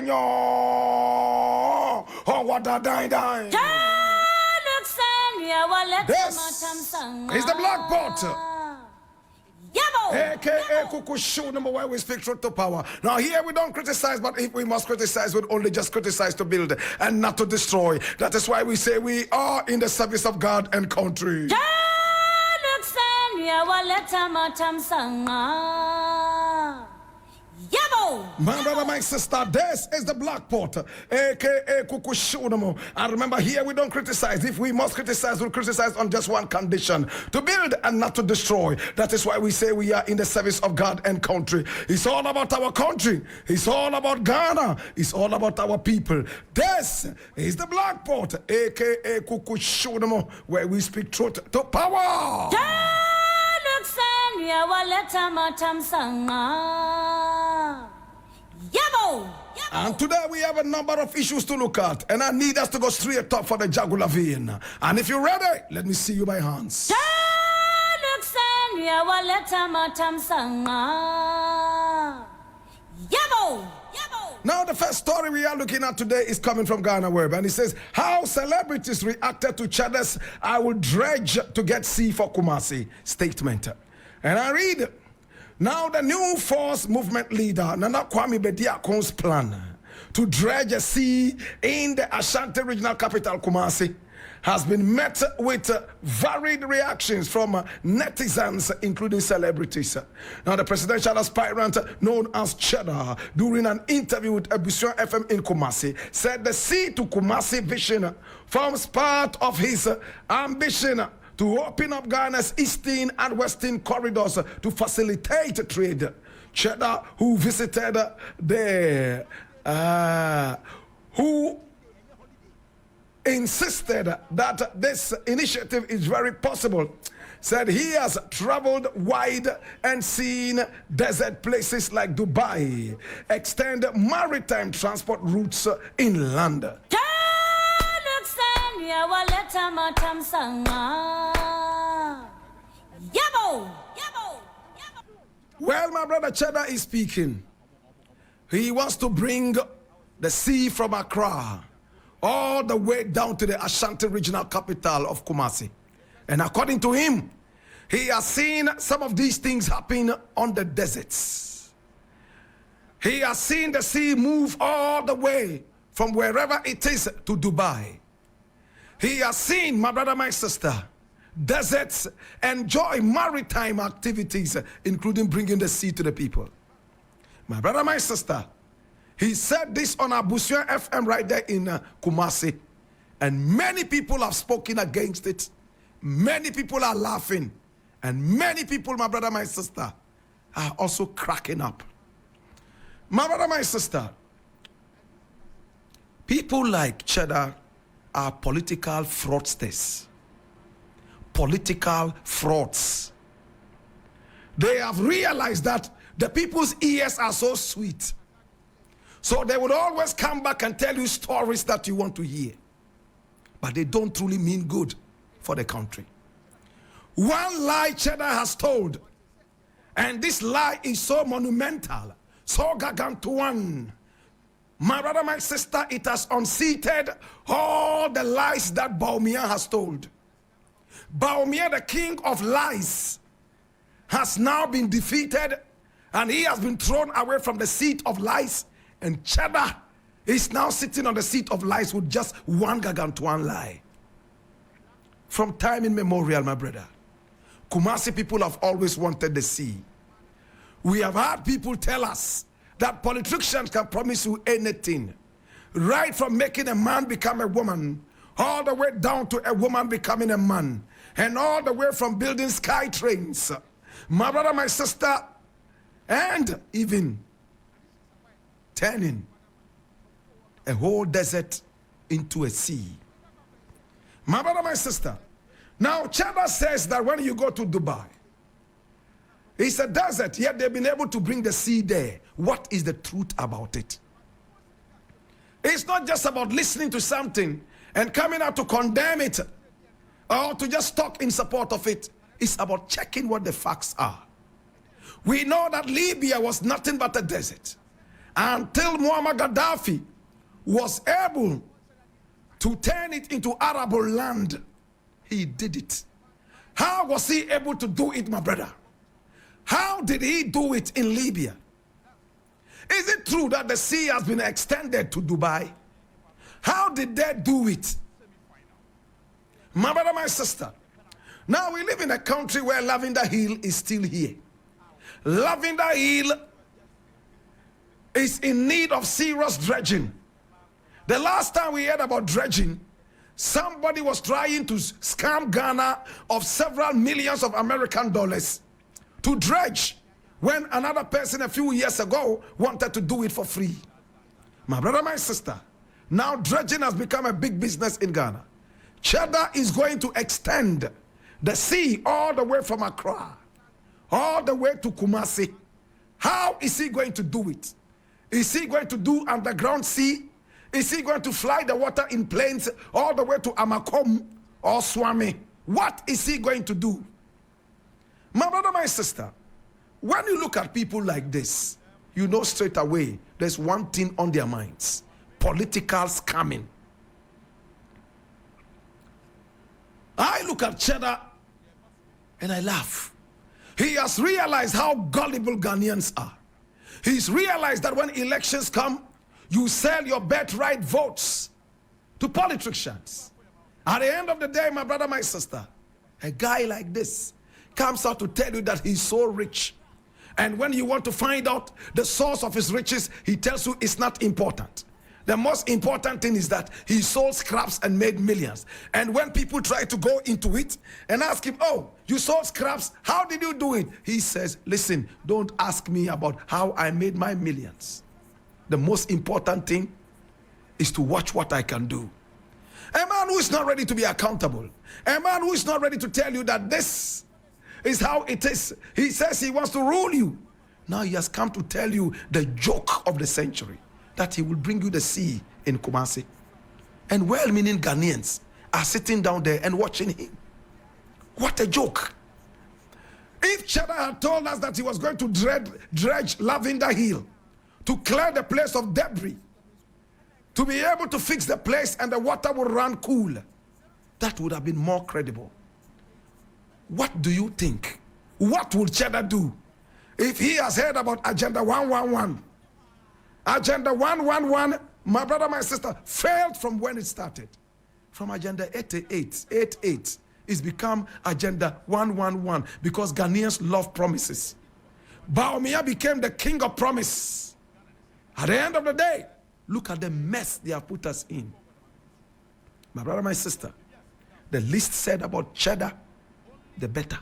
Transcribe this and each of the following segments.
Benyo. Oh, what a dine. This is the black pot. AKA Kukushu, number one, we speak truth to power. Now here we don't criticize, but if we must criticize, we'll only just criticize to build and not to destroy. That is why we say we are in the service of God and country. My brother, my sister, this is the black pot, aka Kukushunamo. And remember, here we don't criticize. If we must criticize, we'll criticize on just one condition: to build and not to destroy. That is why we say we are in the service of God and country. It's all about our country. It's all about Ghana. It's all about our people. This is the black pot, aka Kukushunamo, where we speak truth to power. And today we have a number of issues to look at, and I need us to go straight up for the jugular vein. And if you're ready, let me see you by hands. Now the first story we are looking at today is coming from Ghana Web, and it says how celebrities reacted to Cheddar's "I will dredge to get sea for Kumasi" statement. And I read, now the new force movement leader Nana Kwame Bediakon's plan to dredge a sea in the Ashanti regional capital Kumasi has been met with varied reactions from netizens, including celebrities. Now, the presidential aspirant known as Cheddar, during an interview with Ebusion FM in Kumasi, said the sea to Kumasi vision forms part of his ambition to open up Ghana's eastern and western corridors to facilitate trade. Cheddar, who visited who insisted that this initiative is very possible, said he has traveled wide and seen desert places like Dubai, extend maritime transport routes inland. Well, my brother Cheddar is speaking. He wants to bring the sea from Accra all the way down to the Ashanti regional capital of Kumasi. And according to him, he has seen some of these things happen on the deserts. He has seen the sea move all the way from wherever it is to Dubai. He has seen, my brother, my sister, deserts enjoy maritime activities, including bringing the sea to the people. My brother, my sister, he said this on Ebusion FM right there in Kumasi. And many people have spoken against it. Many people are laughing. And many people, my brother, my sister, are also cracking up. My brother, my sister, people like Cheddar are political fraudsters. Political frauds. They have realized that the people's ears are so sweet. So they would always come back and tell you stories that you want to hear. But they don't truly mean good for the country. One lie Cheddar has told, and this lie is so monumental, so gargantuan. My brother, my sister, it has unseated all the lies that Baumia has told. Baumia, the king of lies, has now been defeated, and he has been thrown away from the seat of lies. And Cheddar is now sitting on the seat of lies with just one gargantuan lie. From time immemorial, my brother, Kumasi people have always wanted the sea. We have had people tell us that politicians can promise you anything, right from making a man become a woman, all the way down to a woman becoming a man, and all the way from building sky trains, my brother, my sister, and even turning a whole desert into a sea. My brother, my sister, now Cheddar says that when you go to Dubai, it's a desert, yet they've been able to bring the sea there. What is the truth about it? It's not just about listening to something and coming out to condemn it or to just talk in support of it. It's about checking what the facts are. We know that Libya was nothing but a desert. until Muammar Gaddafi was able to turn it into arable land. He did it. How was he able to do it, my brother? How did he do it in Libya? Is it true that the sea has been extended to Dubai? How did they do it? My brother, my sister, now we live in a country where Lavender Hill is still here. Lavender Hill is in need of serious dredging. The last time we heard about dredging, somebody was trying to scam Ghana of several millions of American dollars to dredge, when another person a few years ago wanted to do it for free. My brother, my sister, now dredging has become a big business in Ghana. Cheddar is going to extend the sea all the way from Accra, all the way to Kumasi. How is he going to do it? Is he going to do underground sea? Is he going to fly the water in planes all the way to Amakom or Swami? What is he going to do? My brother, my sister, when you look at people like this, you know straight away there's one thing on their minds: political scamming. I look at Cheddar and I laugh. He has realized how gullible Ghanaians are. He's realized that when elections come, you sell your birthright votes to politicians. At the end of the day, my brother, my sister, a guy like this comes out to tell you that he's so rich. And when you want to find out the source of his riches, he tells you it's not important. The most important thing is that he sold scraps and made millions. And when people try to go into it and ask him, oh, you sold scraps, how did you do it? He says, listen, don't ask me about how I made my millions. The most important thing is to watch what I can do. A man who is not ready to be accountable, a man who is not ready to tell you that this is how it is. He says he wants to rule you. Now he has come to tell you the joke of the century, that he will bring you the sea in Kumasi. And well-meaning Ghanaians are sitting down there and watching him. What a joke. If Cheddar had told us that he was going to dredge Lavender Hill to clear the place of debris, to be able to fix the place and the water would run cool, that would have been more credible. What do you think? What would Cheddar do if he has heard about Agenda 111? Agenda 111, my brother, my sister, failed from when it started. From Agenda 88, it's become Agenda 111 because Ghanaians love promises. Baumia became the king of promise. At the end of the day, look at the mess they have put us in. My brother, my sister, the least said about Cheddar, the better.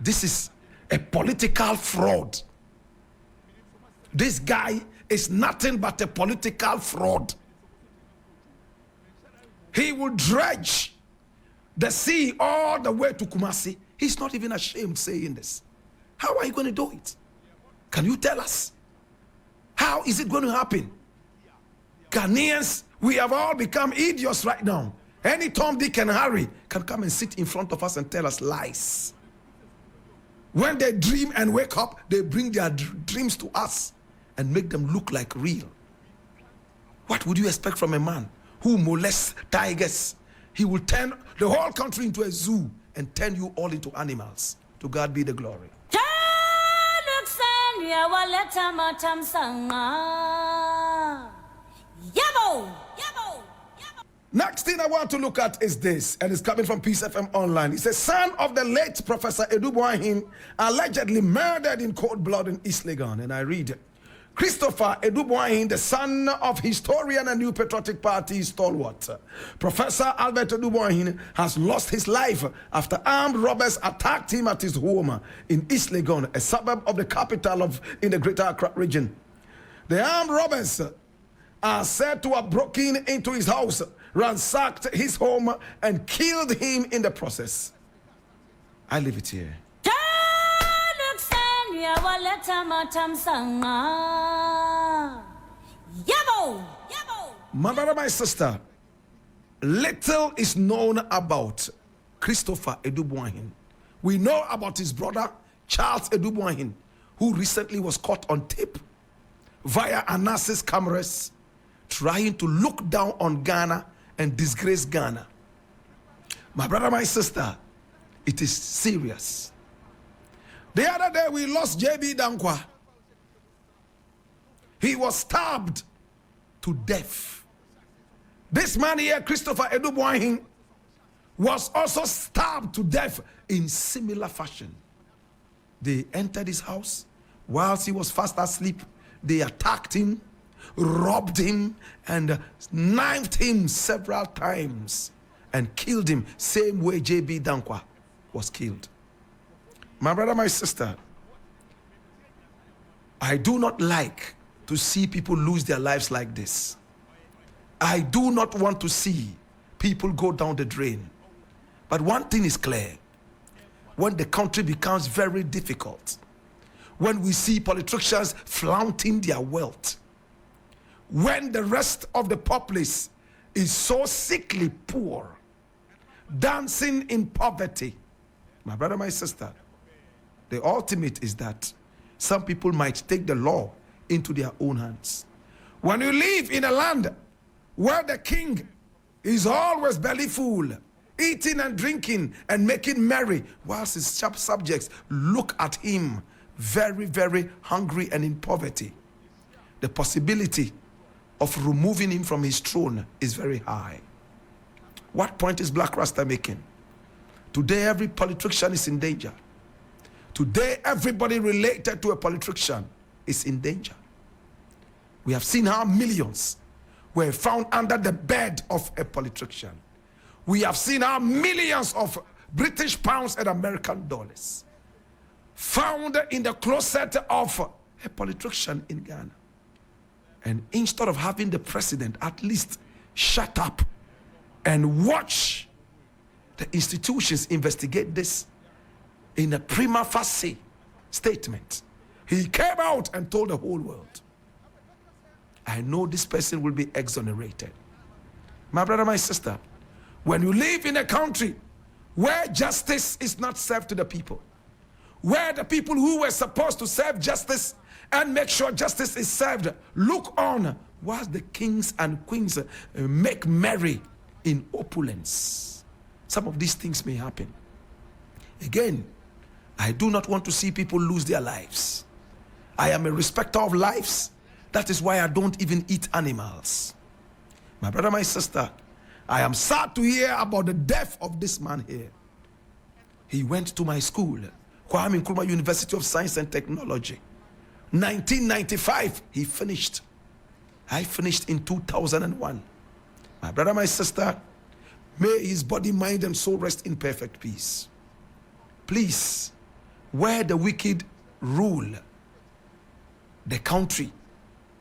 This is a political fraud. This guy is nothing but a political fraud. He will dredge the sea all the way to Kumasi. He's not even ashamed saying this. How are you going to do it? Can you tell us? How is it going to happen? Ghanaians, we have all become idiots right now. Any Tom, Dick, and Harry can come and sit in front of us and tell us lies. When they dream and wake up, they bring their dreams to us and make them look like real. What would you expect from a man who molests tigers? He will turn the whole country into a zoo and turn you all into animals. To God be the glory. Next thing I want to look at is this, and it's coming from Peace FM Online. It says, son of the late Professor Addo Boahin, allegedly murdered in cold blood in East Legon. And I read, Christopher Addo Boahin, the son of historian and New Patriotic Party stalwart, Professor Albert Addo Boahin, has lost his life after armed robbers attacked him at his home in East Legon, a suburb of the capital in the Greater Accra region. The armed robbers are said to have broken into his house, ransacked his home, and killed him in the process. I leave it here. My brother, my sister, little is known about Christopher Addo Boahin. We know about his brother, Charles Addo Boahin, who recently was caught on tape via analysis cameras, trying to look down on Ghana and disgrace Ghana. My brother, my sister, it is serious. The other day we lost JB Dankwa. He was stabbed to death. This man here, Christopher Addo, was also stabbed to death in similar fashion. They entered his house whilst he was fast asleep. They attacked him, robbed him, and knifed him several times and killed him, same way JB Dankwa was killed. My brother, my sister, I do not like to see people lose their lives like this. I do not want to see people go down the drain. But one thing is clear: when the country becomes very difficult, when we see politicians flaunting their wealth, when the rest of the populace is so sickly poor, dancing in poverty, my brother, my sister, the ultimate is that some people might take the law into their own hands. When you live in a land where the king is always belly full, eating and drinking and making merry, whilst his subjects look at him very, very hungry and in poverty, the possibility of removing him from his throne is very high. What point is Black Rasta making? Today, every politician is in danger. Today, everybody related to a politician is in danger. We have seen how millions were found under the bed of a politician. We have seen how millions of British pounds and American dollars found in the closet of a politician in Ghana. And instead of having the president at least shut up and watch the institutions investigate this in a prima facie statement, he came out and told the whole world, I know this person will be exonerated. My brother, my sister, when you live in a country where justice is not served to the people, where the people who were supposed to serve justice and make sure justice is served look on whilst the kings and queens make merry in opulence, some of these things may happen. Again, I do not want to see people lose their lives. I am a respecter of lives. That is why I don't even eat animals. My brother, my sister, I am sad to hear about the death of this man here. He went to my school, Kwame Nkrumah University of Science and Technology. 1995, he finished. I finished in 2001. My brother, my sister, may his body, mind, and soul rest in perfect peace. Please, where the wicked rule, the country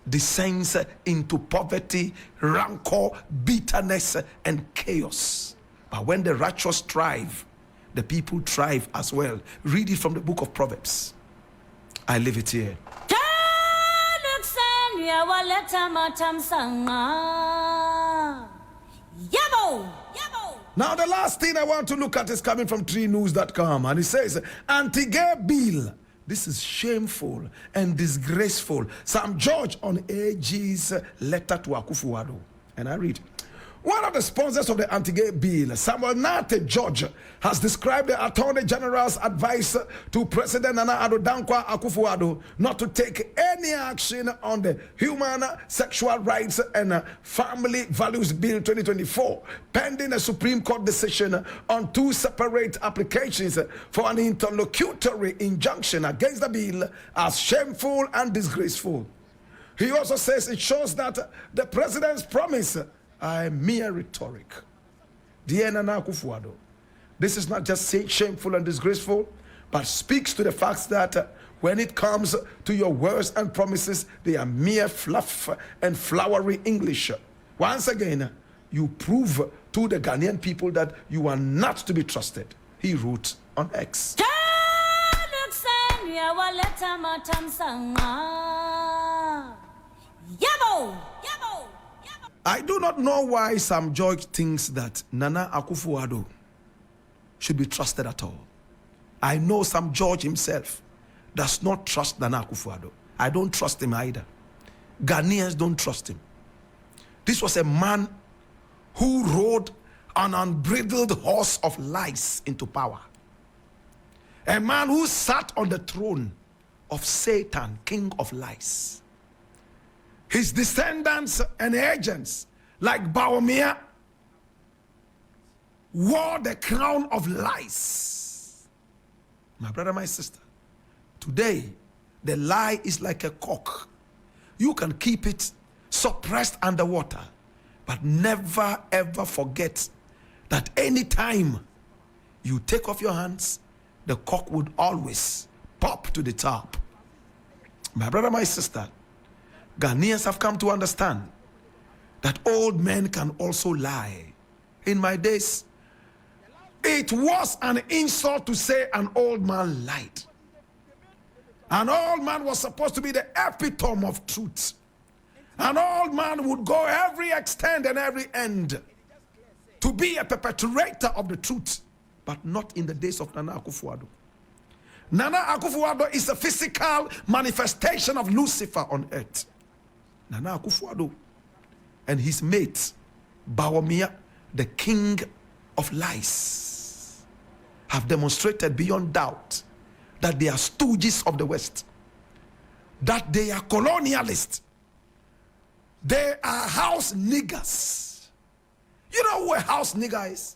descends into poverty, rancor, bitterness, and chaos. But when the righteous thrive, the people thrive as well. Read it from the book of Proverbs. I leave it here. Now the last thing I want to look at is coming from treenews.com, and it says, anti-gay bill. This is shameful and disgraceful. Sam George on AG's letter to Akufo Addo. And I read, one of the sponsors of the anti-gay bill, Samuel Nate George, has described the Attorney General's advice to President Nana Addo Dankwa Akufo Addo not to take any action on the Human Sexual Rights and Family Values Bill 2024, pending a Supreme Court decision on two separate applications for an interlocutory injunction against the bill as shameful and disgraceful. He also says it shows that the president's promise are mere rhetoric. Dear Nana Akufo Addo, this is not just shameful and disgraceful, but speaks to the fact that when it comes to your words and promises, they are mere fluff and flowery English. Once again, you prove to the Ghanaian people that you are not to be trusted. He wrote on X. I do not know why Sam George thinks that Nana Akufo Addo should be trusted at all. I know Sam George himself does not trust Nana Akufo Addo. I don't trust him either. Ghanaians don't trust him. This was a man who rode an unbridled horse of lies into power. A man who sat on the throne of Satan, king of lies. His descendants and agents, like Baumia, wore the crown of lies. My brother, my sister, today, the lie is like a cock. You can keep it suppressed underwater, but never ever forget that any time you take off your hands, the cock would always pop to the top. My brother, my sister, Ghanaians have come to understand that old men can also lie. In my days, it was an insult to say an old man lied. An old man was supposed to be the epitome of truth. An old man would go every extent and every end to be a perpetrator of the truth, but not in the days of Nana Akufo Addo. Nana Akufo Addo is a physical manifestation of Lucifer on earth. Nana Akufo Addo and his mate, Bawumia, the king of lies, have demonstrated beyond doubt that they are stooges of the West, that they are colonialists, they are house niggers. You know who a house nigger is?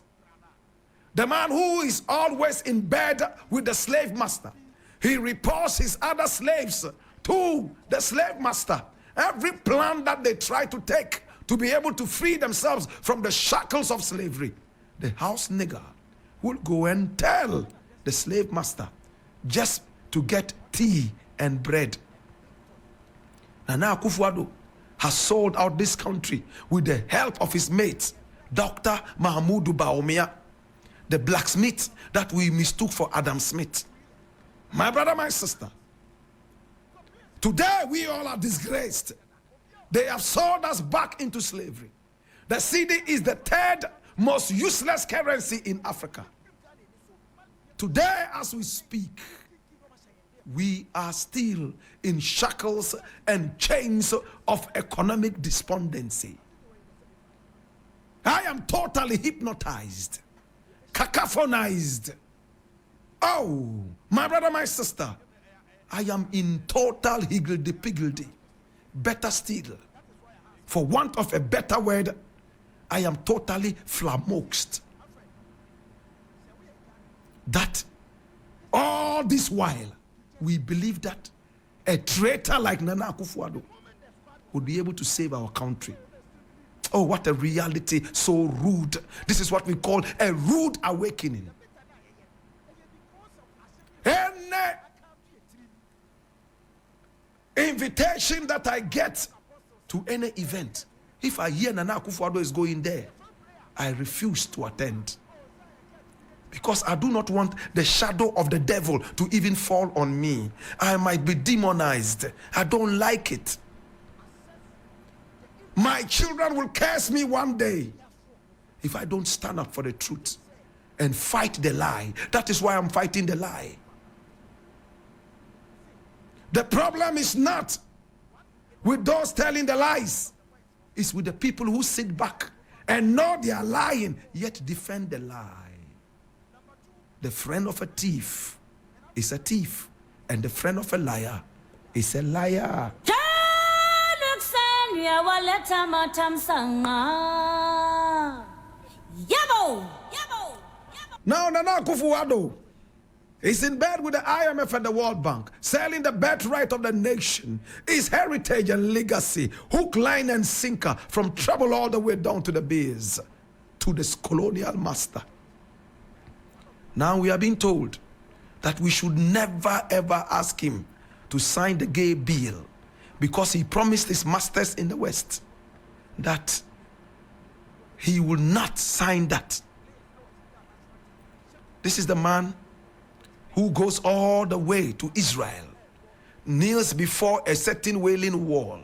The man who is always in bed with the slave master. He reports his other slaves to the slave master. Every plan that they try to take to be able to free themselves from the shackles of slavery, the house nigger will go and tell the slave master just to get tea and bread. Nana Akufo Addo has sold out this country with the help of his mate, Dr. Mahamudu Bawumia, the blacksmith that we mistook for Adam Smith. My brother, my sister, today we all are disgraced. They have sold us back into slavery. The cedi is the third most useless currency in Africa. Today, as we speak, we are still in shackles and chains of economic despondency. I am totally hypnotized, cacophonized. Oh, my brother, my sister, I am in total higgledy-piggledy. Better still, for want of a better word, I am totally flummoxed. That all this while, we believe that a traitor like Nana Akufo Addo would be able to save our country. Oh, what a reality, so rude. This is what we call a rude awakening. Any invitation that I get to any event, if I hear Nana Akufo Addo is going there, I refuse to attend. Because I do not want the shadow of the devil to even fall on me. I might be demonized. I don't like it. My children will curse me one day if I don't stand up for the truth and fight the lie. That is why I'm fighting the lie. The problem is not with those telling the lies. It's with the people who sit back and know they are lying, yet defend the lie. The friend of a thief is a thief, and the friend of a liar is a liar. Now Nana Akufo Addo is in bed with the IMF and the World Bank, selling the birthright of the nation, his heritage and legacy, hook, line, and sinker, from trouble all the way down to the biz, to this colonial master. Now we are being told that we should never ever ask him to sign the gay bill, because he promised his masters in the West that he will not sign that. This is the man who goes all the way to Israel, kneels before a certain wailing wall.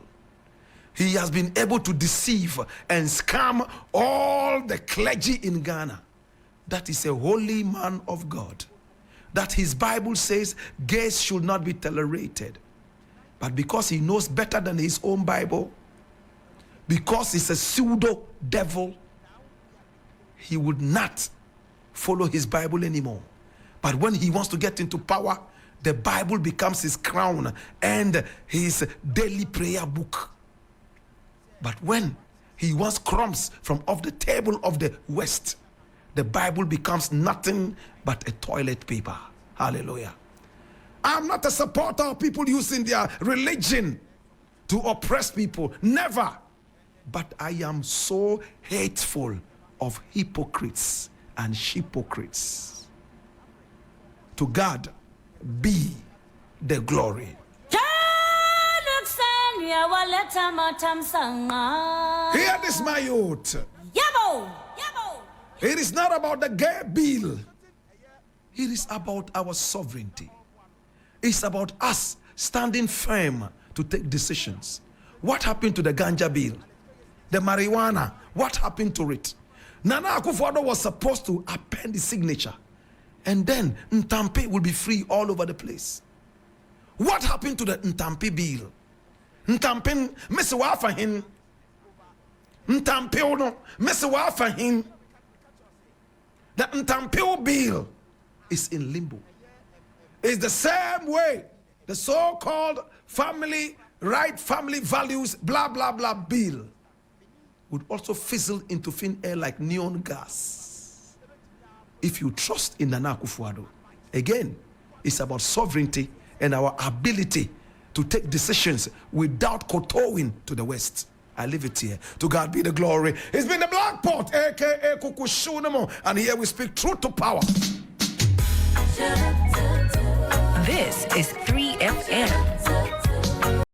He has been able to deceive and scam all the clergy in Ghana. That is a holy man of God. That his Bible says gays should not be tolerated. But because he knows better than his own Bible, because he's a pseudo devil, he would not follow his Bible anymore. But when he wants to get into power, the Bible becomes his crown and his daily prayer book. But when he wants crumbs from off the table of the West, the Bible becomes nothing but a toilet paper. Hallelujah. I'm not a supporter of people using their religion to oppress people. Never. But I am so hateful of hypocrites and hypocrites. To God be the glory. Hear this, my youth. It is not about the gay bill. It is about our sovereignty. It's about us standing firm to take decisions. What happened to the ganja bill? The marijuana, what happened to it? Nana Akufo Addo was supposed to append the signature, and then Ntampe will be free all over the place. What happened to the Ntampe bill? Ntampe, Mr. Wafahin. Ntampe, no, Mr. Wafahin. The Ntampe bill is in limbo. It's the same way the so-called family right, family values, blah, blah, blah bill would also fizzle into thin air like neon gas. If you trust in Nana Akufo Addo, again, it's about sovereignty and our ability to take decisions without kowtowing to the West. I leave it here. To God be the glory. It's been the Black Pot, aka Kukushunamo, and here we speak truth to power. This is 3FM.